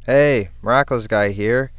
Hey, Miraculous Guy here.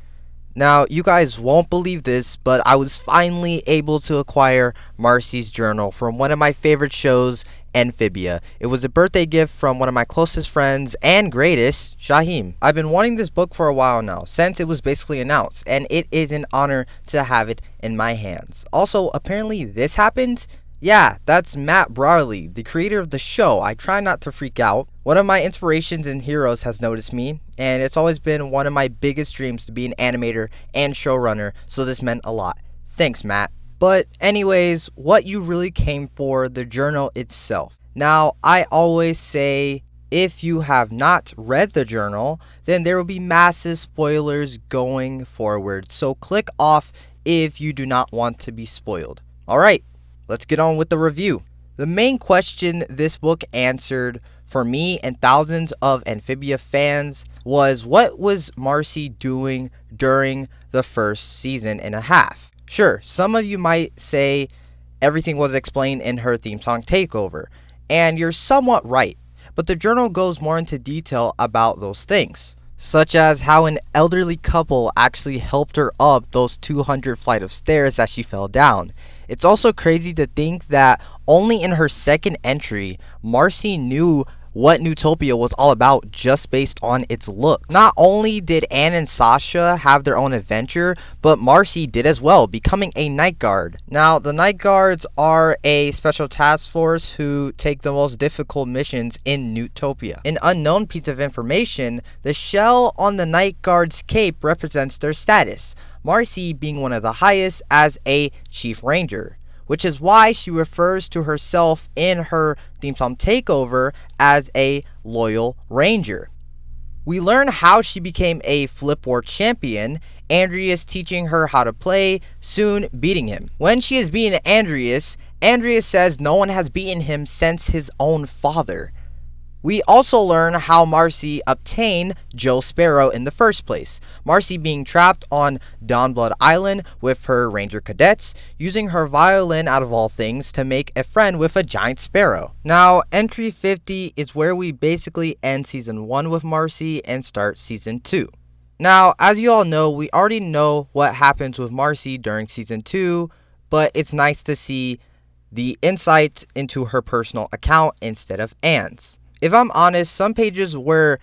Now, you guys won't believe this, but I was finally able to acquire Marcy's journal from one of my favorite shows, Amphibia. It was a birthday gift from one of my closest friends and greatest, Shaheem. I've been wanting this book for a while now, since it was basically announced, and it is an honor to have it in my hands. Also, apparently this happened. Yeah, that's Matt Brarley, the creator of the show. I try not to freak out. One of my inspirations and heroes has noticed me, and it's always been one of my biggest dreams to be an animator and showrunner, so this meant a lot. Thanks, Matt. But anyways, what you really came for, the journal itself. Now, I always say if you have not read the journal, then there will be massive spoilers going forward, so click off if you do not want to be spoiled. Alright. Let's get on with the review. The main question this book answered for me and thousands of Amphibia fans was, what was Marcy doing during the first season and a half? Sure, some of you might say everything was explained in her theme song Takeover, and you're somewhat right, but the journal goes more into detail about those things, such as how an elderly couple actually helped her up those 200 flight of stairs that she fell down. It's also crazy to think that only in her second entry, Marcy knew what Newtopia was all about just based on its looks. Not only did Anne and Sasha have their own adventure, but Marcy did as well, becoming a night guard. Now, the night guards are a special task force who take the most difficult missions in Newtopia. An unknown piece of information, the shell on the night guard's cape represents their status, Marcy being one of the highest as a Chief Ranger, which is why she refers to herself in her theme song Takeover as a loyal ranger. We learn how she became a Flip War champion, Andreas teaching her how to play, soon beating him. When she is beating Andreas says no one has beaten him since his own father. We also learn how Marcy obtained Joe Sparrow in the first place, Marcy being trapped on Dawnblood Island with her ranger cadets, using her violin out of all things to make a friend with a giant sparrow. Now, entry 50 is where we basically end season 1 with Marcy and start season 2. Now, as you all know, we already know what happens with Marcy during season 2, but it's nice to see the insight into her personal account instead of Anne's. If I'm honest, some pages were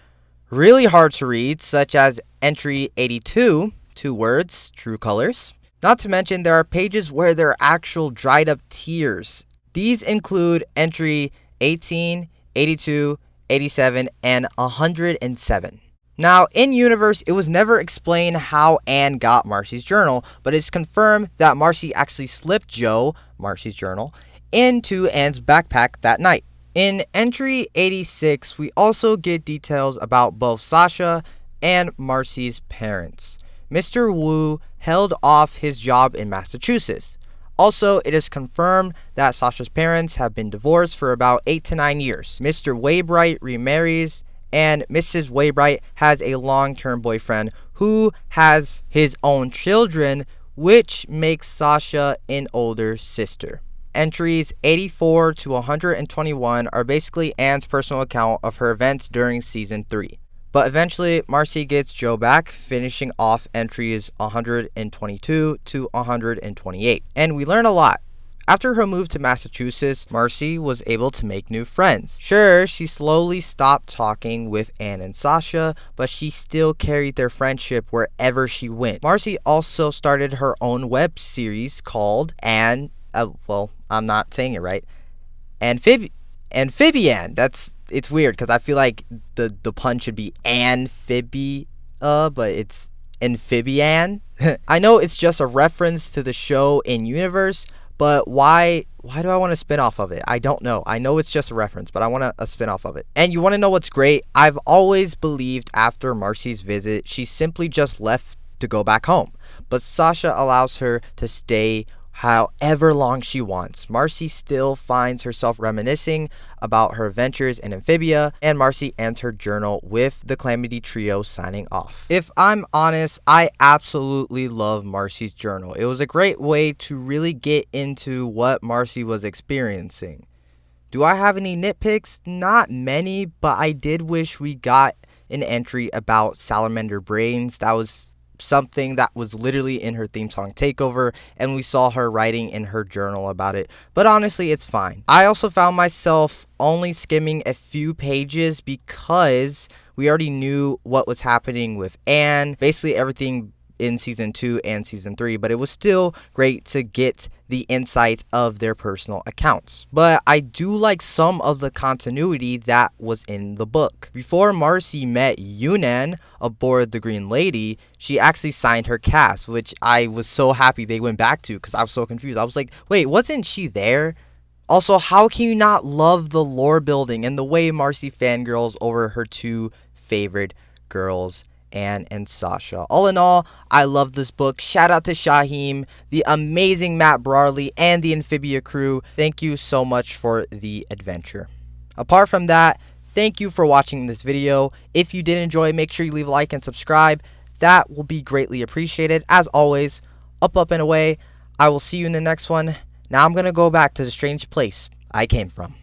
really hard to read, such as entry 82, 2 words, true colors. Not to mention there are pages where there are actual dried up tears. These include entry 18, 82, 87, and 107. Now, in universe, it was never explained how Anne got Marcy's journal, but it's confirmed that Marcy actually slipped Joe, Marcy's journal, into Anne's backpack that night. In entry 86, we also get details about both Sasha and Marcy's parents. Mr. Wu held off his job in Massachusetts. Also, it is confirmed that Sasha's parents have been divorced for about 8 to 9 years. Mr. Waybright remarries, and Mrs. Waybright has a long-term boyfriend who has his own children, which makes Sasha an older sister. Entries 84 to 121 are basically Anne's personal account of her events during season 3. But eventually, Marcy gets Joe back, finishing off entries 122 to 128. And we learn a lot. After her move to Massachusetts, Marcy was able to make new friends. Sure, she slowly stopped talking with Anne and Sasha, but she still carried their friendship wherever she went. Marcy also started her own web series called I'm not saying it right. Amphibian. It's weird because I feel like the pun should be Amphibia, but it's Amphibian. I know it's just a reference to the show in universe, but why do I want a spin-off of it? I don't know. I know it's just a reference, but I want a spin-off of it. And you want to know what's great? I've always believed after Marcy's visit, she simply just left to go back home. But Sasha allows her to stay however long she wants. Marcy still finds herself reminiscing about her adventures in Amphibia, and Marcy ends her journal with the Calamity Trio signing off. If I'm honest, I absolutely love Marcy's journal. It was a great way to really get into what Marcy was experiencing. Do I have any nitpicks? Not many, but I did wish we got an entry about salamander brains. That was something that was literally in her theme song Takeover, and we saw her writing in her journal about it. But honestly, it's fine. I also found myself only skimming a few pages because we already knew what was happening with Anne, basically everything in season 2 and season 3, but it was still great to get the insight of their personal accounts. But I do like some of the continuity that was in the book. Before Marcy met Yunnan aboard the Green Lady, she actually signed her cast, which I was so happy they went back to because I was so confused. I was like, wait, wasn't she there? Also, how can you not love the lore building and the way Marcy fangirls over her two favorite girls, Anne and Sasha? All in all, I love this book. Shout out to Shaheem, the amazing Matt Brarley, and the Amphibia crew. Thank you so much for the adventure. Apart from that, thank you for watching this video. If you did enjoy, make sure you leave a like and subscribe. That will be greatly appreciated. As always, up, up, and away. I will see you in the next one. Now I'm going to go back to the strange place I came from.